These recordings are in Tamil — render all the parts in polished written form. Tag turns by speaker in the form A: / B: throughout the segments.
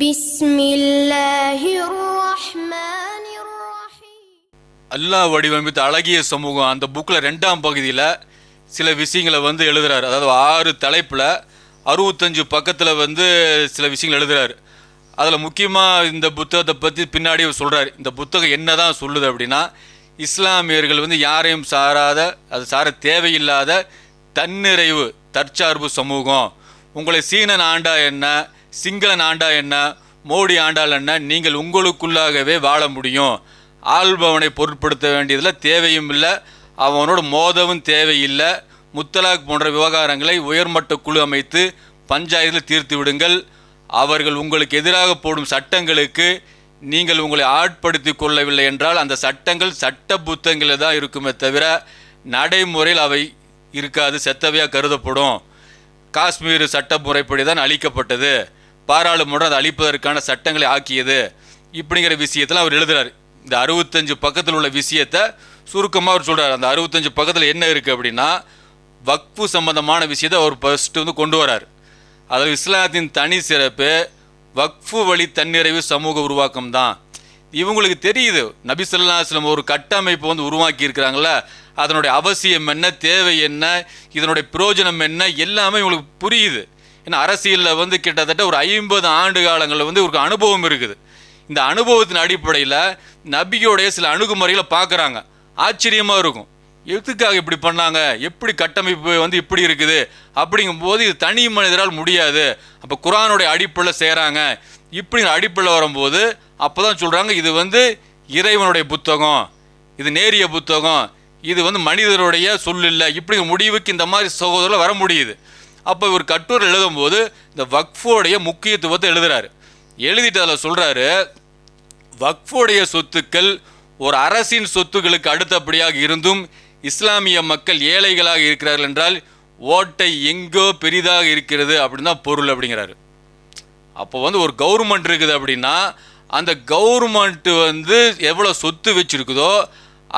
A: بسم الله الرحمن الرحيم.
B: அல்லாஹ் வடிவமைத்த அழகிய சமூகம் அந்த புக்கில் 2ஆம் பகுதியில் சில விஷயங்களை எழுதுறாரு. அதாவது 6 தலைப்பில் 65 பக்கத்தில் சில விஷயங்கள் எழுதுறாரு. அதில் முக்கியமாக இந்த புத்தகத்தை பற்றி பின்னாடி சொல்கிறார். இந்த புத்தகம் என்ன தான் சொல்லுது அப்படின்னா, இஸ்லாமியர்கள் யாரையும் சாராத, அது சார தேவையில்லாத தன்னிறைவு தற்சார்பு சமூகம். உங்களை சீனன் ஆண்டா என்ன, சிங்களன் ஆண்டா என்ன, மோடி ஆண்டால் என்ன, நீங்கள் உங்களுக்குள்ளாகவே வாழ முடியும். ஆள்பவனை பொருட்படுத்த வேண்டியதில் தேவையும் இல்லை, அவனோட மோதவும் தேவையில்லை. முத்தலாக் போன்ற விவகாரங்களை உயர்மட்ட குழு அமைத்து பஞ்சாயத்தில் தீர்த்து விடுங்கள். அவர்கள் உங்களுக்கு எதிராக போடும் சட்டங்களுக்கு நீங்கள் உங்களை ஆட்படுத்தி கொள்ளவில்லை என்றால் அந்த சட்டங்கள் சட்ட புத்தகங்களில் தான் இருக்குமே தவிர நடைமுறையில் அவை இருக்காது, செத்தவையாக கருதப்படும். காஷ்மீர் சட்ட முறைப்படி தான் அளிக்கப்பட்டது, பாராளுமன்றம் அதை அளிப்பதற்கான சட்டங்களை ஆக்கியது. இப்படிங்கிற விஷயத்தில் அவர் எழுதுகிறார். இந்த 65 பக்கத்தில் உள்ள விஷயத்தை சுருக்கமாக அவர் சொல்கிறார். அந்த 65 பக்கத்தில் என்ன இருக்குது அப்படின்னா, வக்ஃபு சம்பந்தமான விஷயத்தை அவர் ஃபஸ்ட்டு கொண்டு வரார். அதாவது இஸ்லாத்தின் தனி சிறப்பு வக்ஃபு வழி தன்னிறைவு சமூக உருவாக்கம் தான். இவங்களுக்கு தெரியுது, நபி ஸல்லல்லாஹு அலைஹி வஸல்லம் ஒரு கட்டமைப்பு உருவாக்கி இருக்கிறாங்களே, அதனுடைய அவசியம் என்ன, தேவை என்ன, இதனுடைய பிரயோஜனம் என்ன, எல்லாமே இவங்களுக்கு புரியுது. ஏன்னா அரசியலில் கிட்டத்தட்ட ஒரு 50 ஆண்டு காலங்களில் ஒரு அனுபவம் இருக்குது. இந்த அனுபவத்தின் அடிப்படையில் நபியோடைய சில அணுகுமுறைகளை பார்க்குறாங்க. ஆச்சரியமாக இருக்கும், எதுக்காக இப்படி பண்ணாங்க, எப்படி கட்டமைப்பு இப்படி இருக்குது அப்படிங்கும்போது இது தனி மனிதரால் முடியாது. அப்போ குர்ஆனுடைய அடிப்படையில் செய்கிறாங்க. இப்படி அடிப்படையில் வரும்போது அப்போ தான் சொல்கிறாங்க, இது இறைவனுடைய புத்தகம், இது நேரிய புத்தகம், இது மனிதருடைய சொல் இல்லை. இப்படி முடிவுக்கு இந்த மாதிரி சகோதரர்கள் வர முடியுது. அப்போ இவர் கட்டுரை எழுதும்போது இந்த வக்ஃபோடைய முக்கியத்துவத்தை எழுதுகிறாரு. எழுதிட்டு அதில் சொல்கிறாரு, வக்ஃபோடைய சொத்துக்கள் ஒரு அரசின் சொத்துக்களுக்கு அடுத்தபடியாக இருந்தும் இஸ்லாமிய மக்கள் ஏழைகளாக இருக்கிறார்கள் என்றால் ஓட்டை எங்கோ பெரிதாக இருக்கிறது அப்படின்னு தான் பொருள் அப்படிங்கிறாரு. அப்போ ஒரு கவர்மெண்ட் இருக்குது அப்படின்னா அந்த கவர்மெண்ட்டு எவ்வளோ சொத்து வச்சுருக்குதோ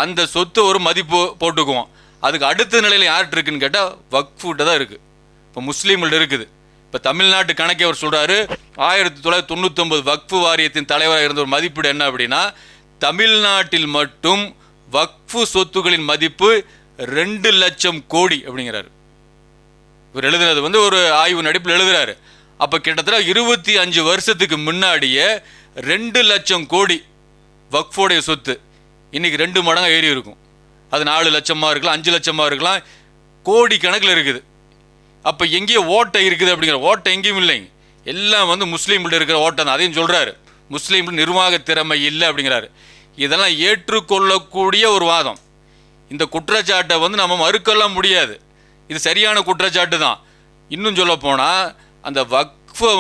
B: அந்த சொத்து ஒரு மதிப்பு போட்டுக்குவோம். அதுக்கு அடுத்த நிலையில் யார்கிட்ட இருக்குன்னு கேட்டால் வக்ஃபுகிட்ட தான் இருக்குது. இப்போ முஸ்லீம்கிட்ட இருக்குது. இப்போ தமிழ்நாட்டு கணக்கே அவர் சொல்கிறாரு, 1999 வக்ஃபு வாரியத்தின் தலைவராக இருந்த ஒரு மதிப்பீடு என்ன அப்படின்னா, தமிழ்நாட்டில் மட்டும் வக்ஃபு சொத்துக்களின் மதிப்பு 2 லட்சம் கோடி அப்படிங்கிறாரு. இவர் எழுதுனது ஒரு ஆய்வு நடிப்பில் எழுதுகிறாரு. அப்போ கிட்டத்தட்ட 25 வருஷத்துக்கு முன்னாடியே 2 லட்சம் கோடி வக்ஃபோடைய சொத்து இன்றைக்கி 2 மடங்காக ஏறி இருக்கும். அது 4 லட்சமாக இருக்கலாம், 5 லட்சமாக இருக்கலாம், கோடி கணக்கில் இருக்குது. அப்போ எங்கேயோ ஓட்டை இருக்குது அப்படிங்கிற, ஓட்டை எங்கேயும் இல்லைங்க, எல்லாம் முஸ்லீம்கிட்ட இருக்கிற ஓட்டை தான். அதையும் சொல்கிறாரு, முஸ்லீம்கிட்ட நிர்வாக திறமை இல்லை அப்படிங்கிறாரு. இதெல்லாம் ஏற்றுக்கொள்ளக்கூடிய ஒரு வாதம். இந்த குற்றச்சாட்டை நம்ம மறுக்கலாம் முடியாது, இது சரியான குற்றச்சாட்டு தான். இன்னும் சொல்ல போனால் அந்த வக்ஃபை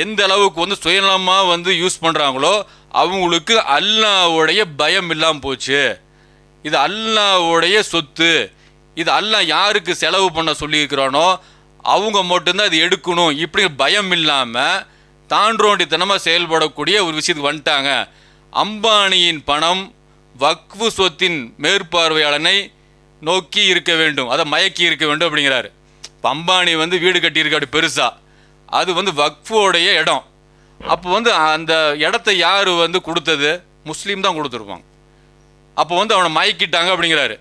B: எந்த அளவுக்கு சுயநலமாக யூஸ் பண்ணுறாங்களோ அவங்களுக்கு அல்லாஹ்வுடைய பயம் இல்லாமல் போச்சு. இது அல்லாஹ்வுடைய சொத்து, இது அல்லாஹ் யாருக்கு செலவு பண்ண சொல்லியிருக்கிறானோ அவங்க மட்டும்தான் இது எடுக்கணும், இப்படி பயம் இல்லாமல் தாண்டோண்டித்தனமாக செயல்படக்கூடிய ஒரு விஷயத்துக்கு வந்துட்டாங்க. அம்பானியின் பணம் வக்ஃபு சொத்தின் மேற்பார்வையாளனை நோக்கி இருக்க வேண்டும், அதை மயக்கி இருக்க வேண்டும் அப்படிங்கிறாரு. இப்போ அம்பானி வீடு கட்டியிருக்காரு பெருசாக, அது வக்ஃபோடைய இடம். அப்போ அந்த இடத்த யார் கொடுத்தது, முஸ்லீம் தான் கொடுத்துருப்பாங்க. அப்போ அவனை மயக்கிட்டாங்க அப்படிங்கிறாரு.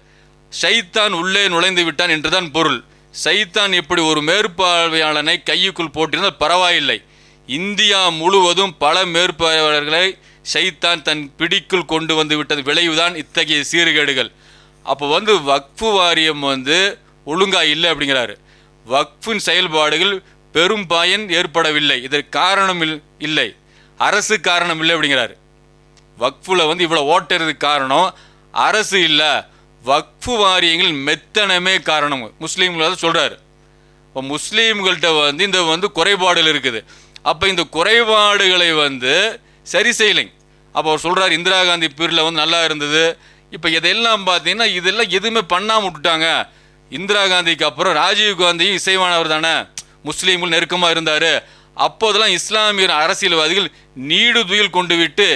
B: ஷைத்தான் உள்ளே நுழைந்து விட்டான் என்று தான் பொருள். ஷைத்தான் எப்படி ஒரு மேற்பார்வையாளனை கையுக்குள் போட்டிருந்தால் பரவாயில்லை, இந்தியா முழுவதும் பல மேற்பார்வையாளர்களை ஷைத்தான் தன் பிடிக்குள் கொண்டு விட்டது விளைவுதான் இத்தகைய சீர்கேடுகள். அப்போ வக்ஃபு வாரியம் ஒழுங்காக இல்லை அப்படிங்கிறாரு. வக்ஃபின் செயல்பாடுகள் பெரும் பயன் ஏற்படவில்லை, இதற்கு காரணம் இல்லை, அரசு காரணம் இல்லை அப்படிங்கிறாரு. வக்ஃபில் இவ்வளோ ஓட்டுறதுக்கு காரணம் அரசு இல்லை, வக்ஃபு வாரியங்கள் மெத்தனமே காரணம். முஸ்லீம்கள் சொல்கிறாரு. இப்போ முஸ்லீம்கள்கிட்ட இந்த குறைபாடுகள் இருக்குது. அப்போ இந்த குறைபாடுகளை சரி செய்யலைங்க. அப்போ அவர் சொல்கிறார், இந்திரா காந்தி பீரியடில் நல்லா இருந்தது, இப்போ இதெல்லாம் பார்த்தீங்கன்னா இதெல்லாம் எதுவுமே பண்ணாமல் விட்டுட்டாங்க. இந்திரா காந்திக்கு அப்புறம் ராஜீவ் காந்தியும் இசைவானவர் தானே, முஸ்லீம்கள் நெருக்கமாக இருந்தார். அப்போதெல்லாம் இஸ்லாமிய அரசியல்வாதிகள் நீடுதுயில் கொண்டு விட்டு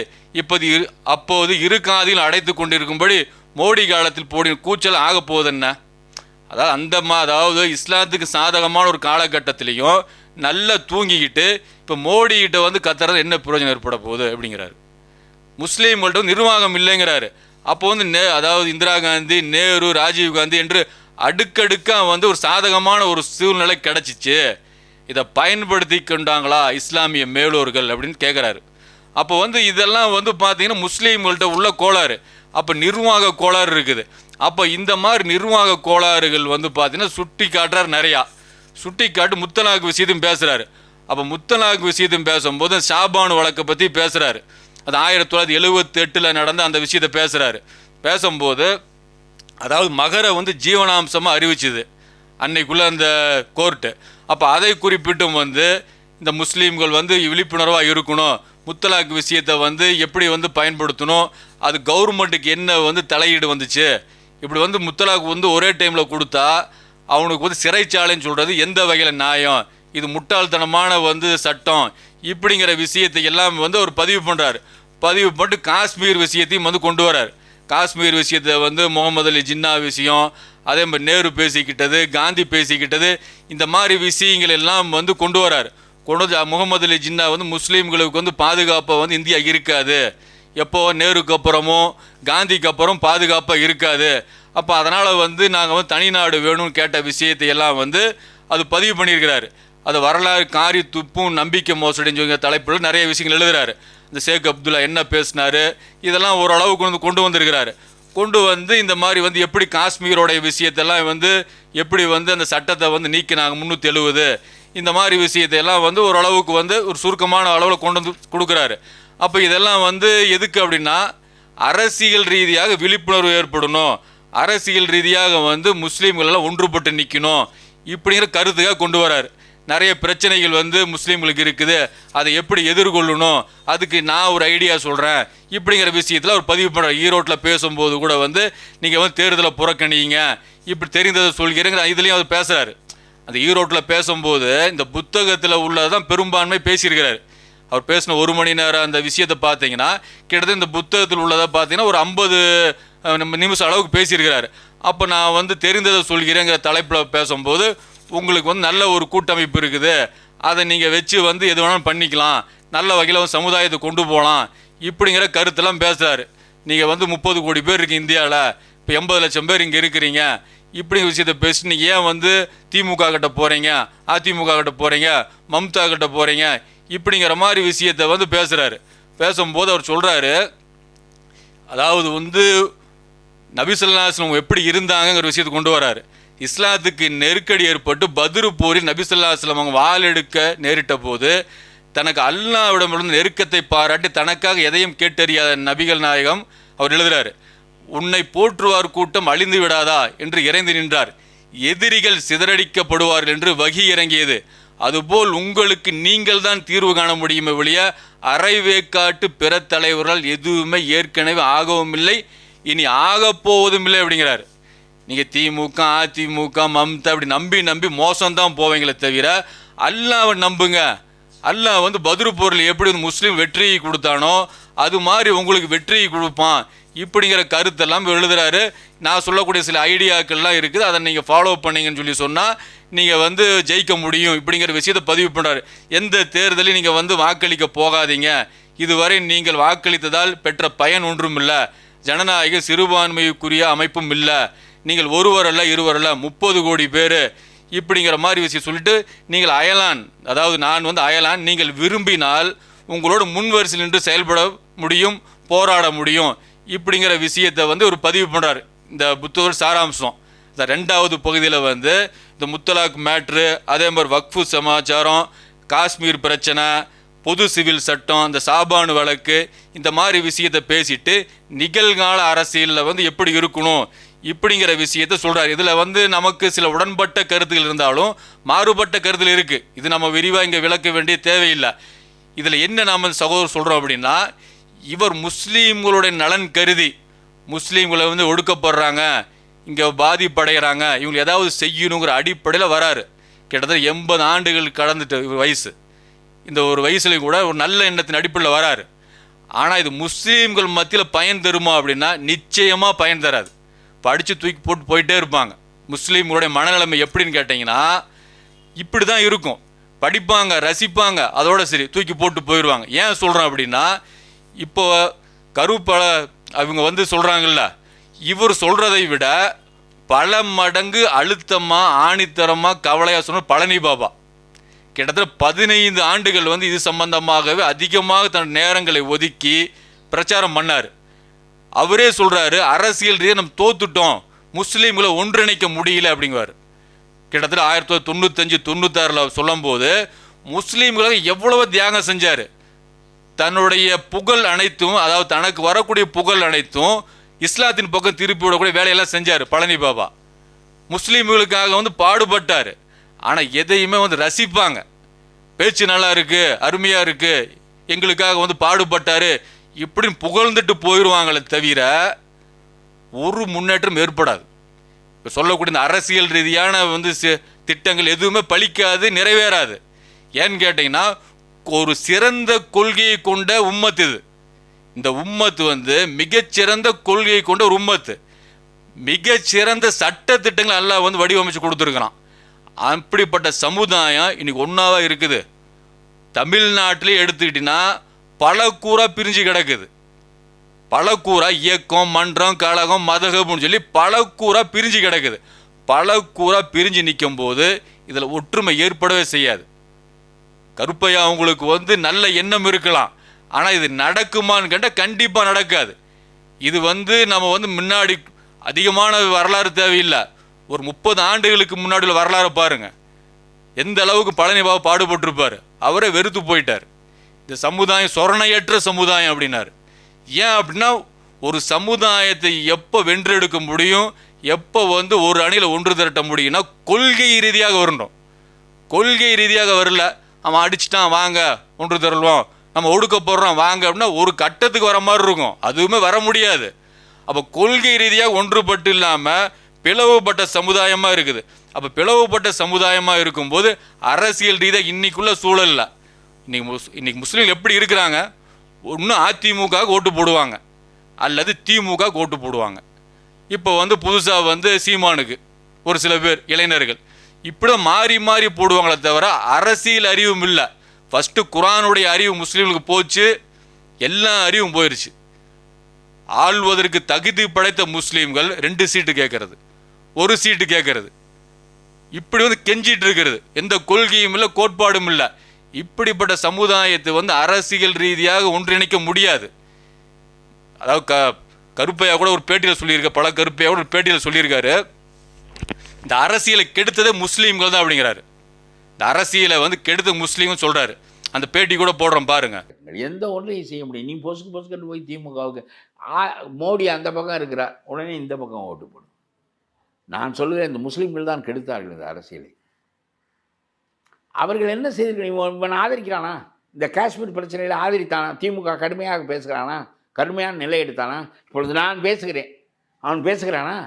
B: அப்போது இரு காதில் அடைத்து கொண்டிருக்கும்படி மோடி காலத்தில் போடி கூச்சல் ஆக போகுது என்ன. அதாவது அதாவது இஸ்லாத்துக்கு சாதகமான ஒரு காலகட்டத்திலையும் நல்லா தூங்கிக்கிட்டு இப்போ மோடிக்கிட்ட வந்து கத்துறது என்ன பிரயோஜனம் ஏற்பட போகுது அப்படிங்கிறாரு. முஸ்லீம்கள்ட்ட வந்து நிர்வாகம் இல்லைங்கிறாரு. அப்போ வந்து அதாவது இந்திரா காந்தி, நேரு, ராஜீவ் காந்தி என்று அடுக்கடுக்காக வந்து ஒரு சாதகமான ஒரு சூழ்நிலை கிடச்சிச்சு, இதை பயன்படுத்தி கொண்டாங்களா இஸ்லாமிய மேலோர்கள் அப்படின்னு கேட்குறாரு. அப்போ வந்து இதெல்லாம் வந்து பார்த்தீங்கன்னா முஸ்லீம்கள்ட்ட உள்ள கோளாறு. அப்போ நிர்வாக கோளாறு இருக்குது. அப்போ இந்த மாதிரி நிர்வாக கோளாறுகள் வந்து பார்த்தீங்கன்னா சுட்டி காட்டுறாரு. நிறையா சுட்டி காட்டு முத்தலாக் விஷயத்தையும் பேசுகிறாரு. அப்போ முத்தலாக் விஷயத்தையும் பேசும்போது ஷாபான் வழக்கை பற்றி பேசுகிறாரு. அது 1978 நடந்த அந்த விஷயத்தை பேசுகிறாரு. பேசும்போது அதாவது மகரை வந்து ஜீவனாம்சமாக அறிவிச்சுது அன்னைக்குள்ளே அந்த கோர்ட்டு. அப்போ அதை குறிப்பிட்டும் வந்து இந்த முஸ்லீம்கள் வந்து விழிப்புணர்வாக இருக்கணும், முத்தலாக் விஷயத்தை வந்து எப்படி வந்து பயன்படுத்தணும், அது கவர்மெண்ட்டுக்கு என்ன வந்து தலையீடு வந்துச்சு, இப்படி வந்து முத்தலாக் வந்து ஒரே டைமில் கொடுத்தா அவனுக்கு வந்து சிறைச்சாலைன்னு சொல்கிறது எந்த வகையில் நியாயம், இது முட்டாள்தனமான வந்து சட்டம், இப்படிங்கிற விஷயத்தை எல்லாம் வந்து அவர் பதிவு பண்ணுறாரு. பதிவு பண்ணிட்டு காஷ்மீர் விஷயத்தையும் வந்து கொண்டு வரார். காஷ்மீர் விஷயத்தை வந்து முகமது அலி ஜின்னா விஷயம், அதே மாதிரி நேரு பேசிக்கிட்டது, காந்தி பேசிக்கிட்டது, இந்த மாதிரி விஷயங்கள் எல்லாம் வந்து கொண்டு வரார். கொண்டு வந்து முகமது அலி ஜின்னா வந்து முஸ்லீம்களுக்கு வந்து பாதுகாப்பாக வந்து இந்தியா இருக்காது, எப்போ நேருக்கு அப்புறமும் காந்திக்கு அப்புறம் பாதுகாப்பாக இருக்காது, அப்போ அதனால் வந்து நாங்கள் வந்து தனிநாடு வேணும்னு கேட்ட விஷயத்தை எல்லாம் வந்து அது பதிவு பண்ணியிருக்கிறாரு. அது வரலாறு காரி துப்பும் நம்பிக்கை மோசடின்னு சொல்லி தலைப்பில் நிறைய விஷயங்கள் எழுதுகிறாரு. இந்த ஷேக் அப்துல்லா என்ன பேசினார் இதெல்லாம் ஓரளவுக்கு வந்து கொண்டு வந்திருக்கிறாரு. கொண்டு வந்து இந்த மாதிரி வந்து எப்படி காஷ்மீரோடைய விஷயத்தெல்லாம் வந்து எப்படி வந்து அந்த சட்டத்தை வந்து நீக்கினாங்க 370, இந்த மாதிரி விஷயத்தையெல்லாம் வந்து ஓரளவுக்கு வந்து ஒரு சுருக்கமான அளவில் கொண்டு வந்து கொடுக்குறாரு. அப்போ இதெல்லாம் வந்து எதுக்கு அப்படின்னா அரசியல் ரீதியாக விழிப்புணர்வு ஏற்படணும், அரசியல் ரீதியாக வந்து முஸ்லீம்களெல்லாம் ஒன்றுபட்டு நிற்கணும் இப்படிங்கிற கருத்துக்காக கொண்டு வராரு. நிறைய பிரச்சனைகள் வந்து முஸ்லீம்களுக்கு இருக்குது, அதை எப்படி எதிர்கொள்ளணும், அதுக்கு நான் ஒரு ஐடியா சொல்கிறேன் இப்படிங்கிற விஷயத்தில் அவர் பதிவு பண்ணுறார். ஈரோட்டில் பேசும்போது கூட வந்து நீங்கள் வந்து தேர்தலை புறக்கணிங்க இப்படி தெரிந்ததை சொல்கிறேங்கிற இதுலேயும் அவர் பேசுகிறாரு. அந்த ஈரோட்டில் பேசும்போது இந்த புத்தகத்தில் உள்ளதான் பெரும்பான்மை பேசியிருக்கிறார். அவர் பேசின 1 மணி நேரம் அந்த விஷயத்தை பார்த்தீங்கன்னா கிட்டத்தட்ட இந்த புத்தகத்தில் உள்ளதை பார்த்தீங்கன்னா ஒரு 50 நிமிஷம் அளவுக்கு பேசியிருக்கிறார். அப்போ நான் வந்து தெரிந்ததை சொல்கிறேங்கிற தலைப்பில் பேசும்போது உங்களுக்கு வந்து நல்ல ஒரு கூட்டமைப்பு இருக்குது, அதை நீங்கள் வச்சு வந்து எது வேணாலும் பண்ணிக்கலாம், நல்ல வகையில் வந்து சமுதாயத்தை கொண்டு போகலாம் இப்படிங்கிற கருத்தெல்லாம் பேசுகிறாரு. நீங்கள் வந்து 30 கோடி பேர் இருக்குது இந்தியாவில், இப்போ 80 லட்சம் பேர் இங்கே இருக்கிறீங்க, இப்படிங்கிற விஷயத்தை பேசி நீங்கள் ஏன் வந்து திமுக கிட்ட போகிறீங்க, அதிமுக கிட்ட போகிறீங்க, மம்தா கிட்ட போகிறீங்க இப்படிங்கிற மாதிரி விஷயத்தை வந்து பேசுகிறாரு. பேசும்போது அவர் சொல்கிறாரு, அதாவது வந்து நபி ஸல்லல்லாஹு அலைஹி வஸல்லம் எப்படி இருந்தாங்கங்கிற விஷயத்தை கொண்டு வராரு. இஸ்லாத்துக்கு நெருக்கடி ஏற்பட்டு பத்ரு போரில் நபி ஸல்லல்லாஹு அலைஹி வஸல்லம் அவங்க வாள் எடுக்க நேரிட்ட போது தனக்கு அல்லாஹ்விடமிருந்து நெருக்கத்தை பாராட்டி தனக்காக எதையும் கேட்டறியாத நபிகள் நாயகம் அவர் எழுதுகிறாரு, உன்னை போற்றுவார் கூட்டம் அழிந்து விடாதா என்று இறைந்து நின்றார், எதிரிகள் சிதறடிக்கப்படுவார்கள் என்று வகி இறங்கியது, அதுபோல் உங்களுக்கு நீங்கள் தான் தீர்வு காண முடியுமே ஒழிய அரைவேக்காட்டு பிற தலைவர்கள் எதுவுமே ஏற்கனவே ஆகவும் இல்லை இனி ஆகப்போவதும் இல்லை அப்படிங்கிறார். நீங்கள் திமுக, அதிமுக, மம்தா அப்படி நம்பி மோசம்தான் போவீங்களே தவிர அல்லாஹ்வை நம்புங்க, அல்லாஹ் வந்து பத்ரு போரில் எப்படி வந்து முஸ்லீம் வெற்றியை கொடுத்தானோ அது மாதிரி உங்களுக்கு வெற்றியை கொடுப்பான் இப்படிங்கிற கருத்தெல்லாம் எழுதுகிறாரு. நான் சொல்லக்கூடிய சில ஐடியாக்கள்லாம் இருக்குது, அதை நீங்கள் ஃபாலோ பண்ணிங்கன்னு சொன்னால் நீங்கள் வந்து ஜெயிக்க முடியும் இப்படிங்கிற விஷயத்தை பதிவு பண்ணுறாரு. எந்த தேர்தலையும் நீங்கள் வந்து வாக்களிக்க போகாதீங்க, இதுவரை நீங்கள் வாக்களித்ததால் பெற்ற பயன் ஒன்றும் இல்லை, ஜனநாயக சிறுபான்மைக்குரிய அமைப்பும் இல்லை, நீங்கள் ஒருவரல்ல இருவரல்ல 30 கோடி பேர் இப்படிங்கிற மாதிரி விஷயம் சொல்லிட்டு நீங்கள் அயலான், அதாவது நான் வந்து அயலான், நீங்கள் விரும்பினால் உங்களோட முன்வரிசையில் நின்று செயல்பட முடியும், போராட முடியும் இப்படிங்கிற விஷயத்தை வந்து ஒரு பதிவு பண்ணுறாரு. இந்த புத்தகத்தோட சாராம்சம் இந்த 2வது பகுதியில் வந்து இந்த முத்தலாக் மேட்ரு, அதே மாதிரி வக்ஃபு சமாச்சாரம், காஷ்மீர் பிரச்சனை, பொது சிவில் சட்டம், இந்த சாபானு வழக்கு, இந்த மாதிரி விஷயத்தை பேசிட்டு நிகழ்கால அரசியலில் வந்து எப்படி இருக்கணும் இப்படிங்கிற விஷயத்த சொல்கிறார். இதில் வந்து நமக்கு சில உடன்பட்ட கருத்துகள் இருந்தாலும் மாறுபட்ட கருத்துகள் இருக்குது, இது நம்ம விரிவாக இங்கே விளக்க வேண்டிய தேவையில்லை. இதில் என்ன நாம் சகோதரர் சொல்கிறோம் அப்படின்னா, இவர் முஸ்லீம்களுடைய நலன் கருதி முஸ்லீம்களை வந்து ஒடுக்கப்படுறாங்க, இங்கே பாதிப்படைகிறாங்க, இவங்க ஏதாவது செய்யணுங்கிற அடிப்படையில் வராரு. கிட்டத்தட்ட 80 ஆண்டுகள் கடந்துட்டு வயசு, இந்த ஒரு வயசுலையும் கூட ஒரு நல்ல எண்ணத்தின் அடிப்படையில் வராரு. ஆனால் இது முஸ்லீம்கள் மத்தியில் பயன் தருமா அப்படின்னா நிச்சயமாக பயன் தராது. படித்து தூக்கி போட்டு போயிட்டே இருப்பாங்க. முஸ்லீம்களுடைய மனநிலைமை எப்படின்னு கேட்டிங்கன்னா இப்படி தான் இருக்கும். படிப்பாங்க, ரசிப்பாங்க, அதோட சரி தூக்கி போட்டு போயிடுவாங்க. ஏன் சொல்கிறேன் அப்படின்னா, இப்போ கருப்பழ அவங்க வந்து சொல்கிறாங்கல்ல, இவர் சொல்கிறதை விட பல மடங்கு அழுத்தமாக ஆணித்தரமாக கவலையாக சொன்ன பழனி பாபா கிட்டத்தட்ட 15 ஆண்டுகள் வந்து இது சம்பந்தமாகவே அதிகமாக தன் நேரங்களை ஒதுக்கி பிரச்சாரம் பண்ணார். அவரே சொல்கிறாரு, அரசியல் ரீதியாக நம்ம தோத்துட்டோம், முஸ்லீம்களை ஒன்றிணைக்க முடியல அப்படிங்குவார். கிட்டத்தட்ட 1995-96 சொல்லும் போது முஸ்லீம்களை எவ்வளவு தியாகம் செஞ்சார். தன்னுடைய புகழ் அனைத்தும், அதாவது தனக்கு வரக்கூடிய புகழ் அனைத்தும் இஸ்லாத்தின் பக்கம் திருப்பி விடக்கூடிய வேலையெல்லாம் செஞ்சார் பழனி பாபா. முஸ்லீம்களுக்காக வந்து பாடுபட்டார். ஆனால் எதையுமே வந்து ரசிப்பாங்க, பேச்சு நல்லா இருக்கு, அருமையாக இருக்கு, எங்களுக்காக வந்து பாடுபட்டார் இப்படின்னு புகழ்ந்துட்டு போயிடுவாங்களே தவிர ஒரு முன்னேற்றம் ஏற்படாது. இப்போ சொல்லக்கூடிய இந்த அரசியல் ரீதியான வந்து திட்டங்கள் எதுவுமே பலிக்காது, நிறைவேறாது. ஏன்னு கேட்டிங்கன்னா, ஒரு சிறந்த கொள்கையை கொண்ட உம்மத்து இது. இந்த உம்மத்து வந்து மிகச்சிறந்த கொள்கையை கொண்ட ஒரு உம்மத்து. மிகச்சிறந்த சட்ட திட்டங்கள் எல்லாம் வந்து வடிவமைச்சு கொடுத்துருக்குறான். அப்படிப்பட்ட சமுதாயம் இன்னைக்கு ஒன்றாவாக இருக்குது. தமிழ்நாட்டிலே எடுத்துக்கிட்டிங்கன்னா பல கூறா பிரிஞ்சு கிடக்குது. பல கூறா இயக்கம், மன்றம், கழகம், மதகம்னு சொல்லி பல கூறா பிரிஞ்சு கிடக்குது. பல கூறா பிரிஞ்சு நிற்கும் போது இதில் ஒற்றுமை ஏற்படவே செய்யாது. கருப்பையா அவங்களுக்கு வந்து நல்ல எண்ணம் இருக்கலாம், ஆனால் இது நடக்குமான்னு கேட்டால் கண்டிப்பாக நடக்காது. இது வந்து நம்ம வந்து முன்னாடி அதிகமான வரலாறு தேவையில்லை, ஒரு 30 ஆண்டுகளுக்கு முன்னாடி உள்ள வரலாறு பாருங்கள். எந்த அளவுக்கு பழனி பாபா பாடுபட்டிருப்பார். அவரே வெறுத்து போயிட்டார். இந்த சமுதாயம் சொரணையற்ற சமுதாயம் அப்படின்னாரு. ஏன் அப்படின்னா, ஒரு சமுதாயத்தை எப்போ வென்றெடுக்க முடியும், எப்போ வந்து ஒரு அணியில் ஒன்று திரட்ட முடியும்னா கொள்கை ரீதியாக வரணும். கொள்கை ரீதியாக வரல, அவன் அடிச்சுட்டான் வாங்க ஒன்று திரள்வோம், நம்ம ஒடுக்க போடுறோம் வாங்க அப்படின்னா ஒரு கட்டத்துக்கு வர மாதிரி இருக்கும், அதுவுமே வர முடியாது. அப்போ கொள்கை ரீதியாக ஒன்றுபட்டு இல்லாமல் பிளவுபட்ட சமுதாயமாக இருக்குது. அப்போ பிளவுபட்ட சமுதாயமாக இருக்கும்போது அரசியல் ரீதியாக இன்னைக்குள்ள சூழலில் இன்னைக்கு முஸ்லீம்கள் எப்படி இருக்கிறாங்க, ஒன்று அதிமுக ஓட்டு போடுவாங்க அல்லது திமுக ஓட்டு போடுவாங்க. இப்போ வந்து புதுசாக வந்து சீமானுக்கு ஒரு சில பேர் இளைஞர்கள் இப்படி மாறி மாறி போடுவாங்களே தவிர அரசியல் அறிவும் இல்லை. ஃபஸ்ட்டு குரானுடைய அறிவு முஸ்லீம்களுக்கு போச்சு, எல்லா அறிவும் போயிடுச்சு. ஆள்வதற்கு தகுதி படைத்த முஸ்லீம்கள் 2 சீட்டு கேட்கறது, 1 சீட்டு கேட்கறது, இப்படி வந்து கெஞ்சிட்டு இருக்கிறது. எந்த கொள்கையும் இல்லை, கோட்பாடும் இல்லை. இப்படிப்பட்ட சமுதாயத்தை வந்து அரசியல் ரீதியாக ஒன்றிணைக்க முடியாது. அதாவது கருப்பையா கூட ஒரு பேட்டியில் சொல்லியிருக்க, பல கருப்பையா கூட ஒரு பேட்டியில் சொல்லியிருக்காரு, இந்த அரசியலை கெடுத்ததே முஸ்லீம்கள் தான் அப்படிங்கிறாரு. இந்த அரசியலை வந்து கெடுத்த முஸ்லீம்னு சொல்கிறாரு. அந்த பேட்டி கூட போடுறோம் பாருங்க.
C: எந்த ஒன்றையும் செய்ய முடியும். நீ பொசுக்கு போய் திமுகவுக்கு மோடி அந்த பக்கம் இருக்கிறார், உடனே இந்த பக்கம் ஓட்டு போடும். நான் சொல்லுவேன், இந்த முஸ்லீம்கள் தான் கெடுத்தார்கள் இந்த அரசியலை. அவர்கள் என்ன செய்திருக்க, இவன் ஆதரிக்கிறானா? இந்த காஷ்மீர் பிரச்சனையில் ஆதரித்தானா? திமுக கடுமையாக பேசுகிறானா? கடுமையான நிலை எடுத்தானா? இப்பொழுது நான் பேசுகிறேன், அவன் பேசுகிறானா?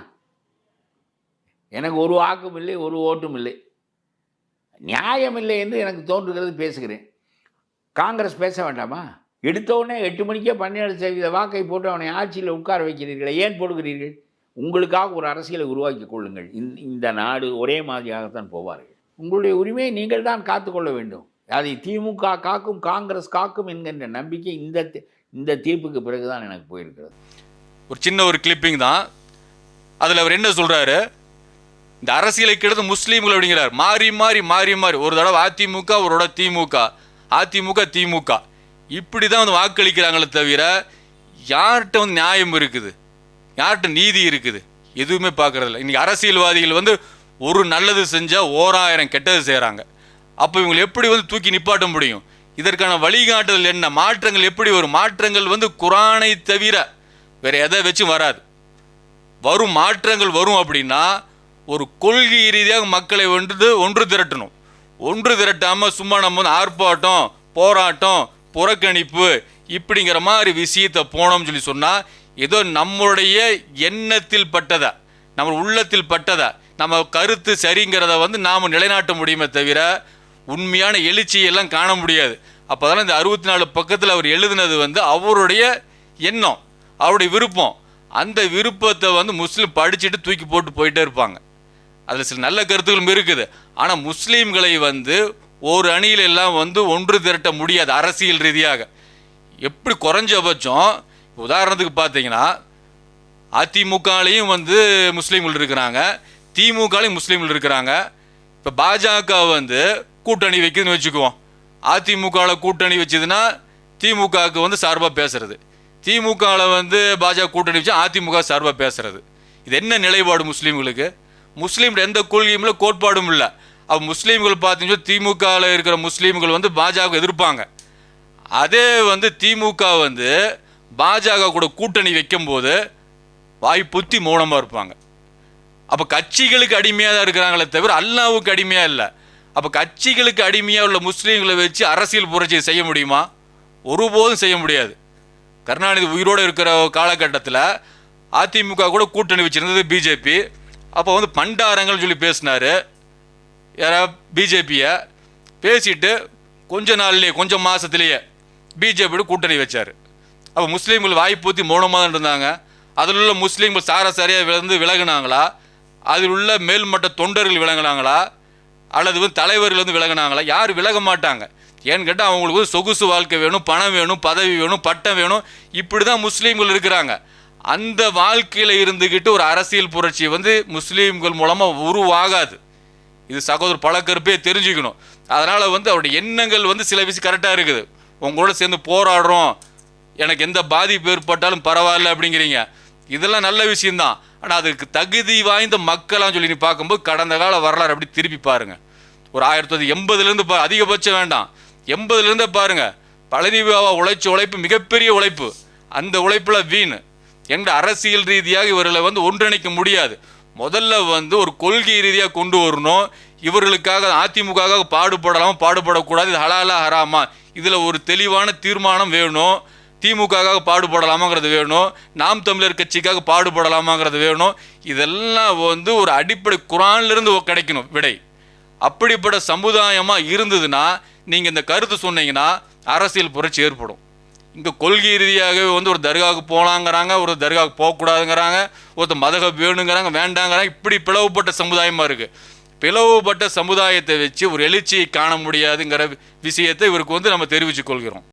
C: எனக்கு ஒரு வாக்கும் இல்லை, ஒரு ஓட்டும் இல்லை, நியாயம் இல்லை என்று எனக்கு தோன்றுகிறது, பேசுகிறேன். காங்கிரஸ் பேச வேண்டாமா? எடுத்தவுடனே 8 மணிக்கே 17% வாக்கை போட்டு அவனை ஆட்சியில் உட்கார வைக்கிறீர்களே, ஏன் போடுகிறீர்கள்? உங்களுக்காக ஒரு அரசியலை உருவாக்கி கொள்ளுங்கள். இந்த நாடு ஒரே மாதிரியாகத்தான் போவார்கள். உங்களுடைய உரிமையை நீங்கள் தான் காத்துக்கொள்ள வேண்டும். அதை திமுக காக்கும், காங்கிரஸ் காக்கும் என்கின்ற நம்பிக்கை இந்த தீர்ப்புக்கு பிறகுதான் எனக்கு போயிருக்கிறது.
B: ஒரு சின்ன ஒரு கிளிப்பிங் தான். அதில் அவர் என்ன சொல்கிறாரு, இந்த அரசியலை கெடுத்து முஸ்லீம்கள் அப்படிங்கிறார். மாறி மாறி மாறி மாறி ஒரு தடவை அதிமுக, ஒரு தடவை திமுக, அதிமுக திமுக, இப்படி தான் வந்து வாக்களிக்கிறாங்களே தவிர யார்கிட்ட வந்து நியாயம் இருக்குது, யார்கிட்ட நீதி இருக்குது, எதுவுமே பார்க்குறதில்ல. இன்றைக்கி அரசியல்வாதிகள் வந்து ஒரு நல்லது செஞ்சால் 1000 கெட்டது செய்கிறாங்க. அப்போ இவங்களை எப்படி வந்து தூக்கி நிப்பாட்ட முடியும்? இதற்கான வழிகாட்டுதல் என்ன? மாற்றங்கள் எப்படி வரும்? மாற்றங்கள் வந்து குரானை தவிர வேறு எதை வச்சும் வராது. வரும் மாற்றங்கள் வரும் அப்படின்னா ஒரு கொள்கை ரீதியாக மக்களை வந்து ஒன்று திரட்டணும். ஒன்று திரட்டாமல் சும்மா நம்ம வந்து ஆர்ப்பாட்டம், போராட்டம், புறக்கணிப்பு இப்படிங்கிற மாதிரி விஷயத்தை போனோம்னு சொல்லி சொன்னால் ஏதோ நம்மளுடைய எண்ணத்தில் பட்டதை, நம்ம உள்ளத்தில் பட்டதை, நம்ம கருத்து சரிங்கிறத வந்து நாம் நிலைநாட்ட முடியுமே தவிர உண்மையான எழுச்சியெல்லாம் காண முடியாது. அப்போ தான் இந்த 64 பக்கத்தில் அவர் எழுதினது வந்து அவருடைய எண்ணம், அவருடைய விருப்பம். அந்த விருப்பத்தை வந்து முஸ்லீம் படிச்சுட்டு தூக்கி போட்டு போயிட்டே இருப்பாங்க. அதில் சில நல்ல கருத்துக்களும் இருக்குது. ஆனால் முஸ்லீம்களை வந்து ஒரு அணியில எல்லாம் வந்து ஒன்று திரட்ட முடியாது அரசியல் ரீதியாக. எப்படி குறைஞ்சபட்சம் உதாரணத்துக்கு பார்த்தீங்கன்னா அதிமுகலையும் வந்து முஸ்லீம்கள் இருக்கிறாங்க, திமுகலையும் முஸ்லீம்கள் இருக்கிறாங்க. இப்போ பாஜக வந்து கூட்டணி வைக்குதுன்னு வச்சுக்குவோம். அதிமுகவில் கூட்டணி வச்சதுன்னா திமுகவுக்கு வந்து சார்பாக பேசுறது, திமுகவில் வந்து பாஜக கூட்டணி வச்சு அதிமுக சார்பாக பேசுறது. இது என்ன நிலைப்பாடு முஸ்லீம்களுக்கு? முஸ்லீம் எந்த கொள்கையும் இல்லை, கோட்பாடும் இல்லை. அப்போ முஸ்லீம்கள் பார்த்தீங்கன்னா திமுகவில் இருக்கிற முஸ்லீம்கள் வந்து பாஜக எதிர்ப்பாங்க. அதே வந்து திமுக வந்து பாஜக கூட கூட்டணி வைக்கும்போது வாய் புத்தி மௌனமாக இருப்பாங்க. அப்போ கட்சிகளுக்கு அடிமையாக தான் இருக்கிறாங்களே தவிர அல்லாவுக்கு அடிமையாக இல்லை. அப்போ கட்சிகளுக்கு அடிமையாக உள்ள முஸ்லீம்களை வச்சு அரசியல் புரட்சியை செய்ய முடியுமா? ஒருபோதும் செய்ய முடியாது. கருணாநிதி உயிரோடு இருக்கிற காலகட்டத்தில் அதிமுக கூட கூட்டணி வச்சுருந்தது பிஜேபி. அப்போ வந்து பண்டாரங்கள்னு சொல்லி பேசினார் யாரா பிஜேபியை. பேசிட்டு கொஞ்ச நாள்லேயே கொஞ்சம் மாதத்துலேயே பிஜேபியோட கூட்டணி வச்சார். அப்போ முஸ்லீம்கள் வாய்ப்பூத்தி மௌனமாக தான் இருந்தாங்க. அதில் உள்ள முஸ்லீம்கள் சாரசாரியாக வந்து விலகினாங்களா? அதில் உள்ள மேல்மட்ட தொண்டர்கள் விலகினாங்களா? அல்லது வந்து தலைவர்கள் வந்து விலகினாங்களா? யாரும் விலக மாட்டாங்க. ஏன்னு கேட்டால் அவங்களுக்கு வந்து சொகுசு வாழ்க்கை வேணும், பணம் வேணும், பதவி வேணும், பட்டம் வேணும். இப்படி தான் முஸ்லீம்கள் இருக்கிறாங்க. அந்த வாழ்க்கையில் இருந்துக்கிட்டு ஒரு அரசியல் புரட்சி வந்து முஸ்லீம்கள் மூலமாக உருவாகாது. இது சகோதரர் பழக்கருப்பே தெரிஞ்சுக்கணும். அதனால் வந்து அவருடைய எண்ணங்கள் வந்து சில விஷயம் கரெக்டாக இருக்குது. உங்களோட சேர்ந்து போராடுறோம், எனக்கு எந்த பாதிப்பு ஏற்பட்டாலும் பரவாயில்ல அப்படிங்கிறீங்க. இதெல்லாம் நல்ல விஷயம்தான். ஆனால் அதுக்கு தகுதி வாய்ந்த மக்களான்னு சொல்லி நீ பார்க்கும்போது கடந்த கால வரலாறு அப்படி திருப்பி பாருங்கள். ஒரு 1980 அதிகபட்சம் வேண்டாம், 80 பாருங்கள். பழனி பாபா உழைச்ச உழைப்பு மிகப்பெரிய உழைப்பு. அந்த உழைப்பில் வீண். எங்க அரசியல் ரீதியாக இவர்களை வந்து ஒன்றிணைக்க முடியாது. முதல்ல வந்து ஒரு கொள்கை ரீதியாக கொண்டு வரணும். இவர்களுக்காக அதிமுக பாடுபடலாமா பாடுபடக்கூடாது, இது ஹலாலா ஹராமா, இதில் ஒரு தெளிவான தீர்மானம் வேணும். திமுகவுக்காக பாடுபடலாமாங்கிறது வேணும், நாம் தமிழர் கட்சிக்காக பாடுபடலாமாங்கிறது வேணும். இதெல்லாம் வந்து ஒரு அடிப்படை குரான்லேருந்து கிடைக்கணும் விடை. அப்படிப்பட்ட சமுதாயமாக இருந்ததுன்னா நீங்கள் இந்த கருத்து சொன்னீங்கன்னா அரசியல் புரட்சி ஏற்படும். இங்கே கொள்கை ரீதியாகவே வந்து ஒரு தர்காவுக்கு போகலாங்கிறாங்க, ஒரு தர்காவுக்கு போகக்கூடாதுங்கிறாங்க, ஒருத்தர் மதகம் வேணுங்கிறாங்க, வேண்டாங்கிறாங்க. இப்படி பிளவுபட்ட சமுதாயமாக இருக்குது. பிளவுபட்ட சமுதாயத்தை வச்சு ஒரு எழுச்சியை காண முடியாதுங்கிற விஷயத்தை இவருக்கு வந்து நம்ம தெரிவித்துக் கொள்கிறோம்.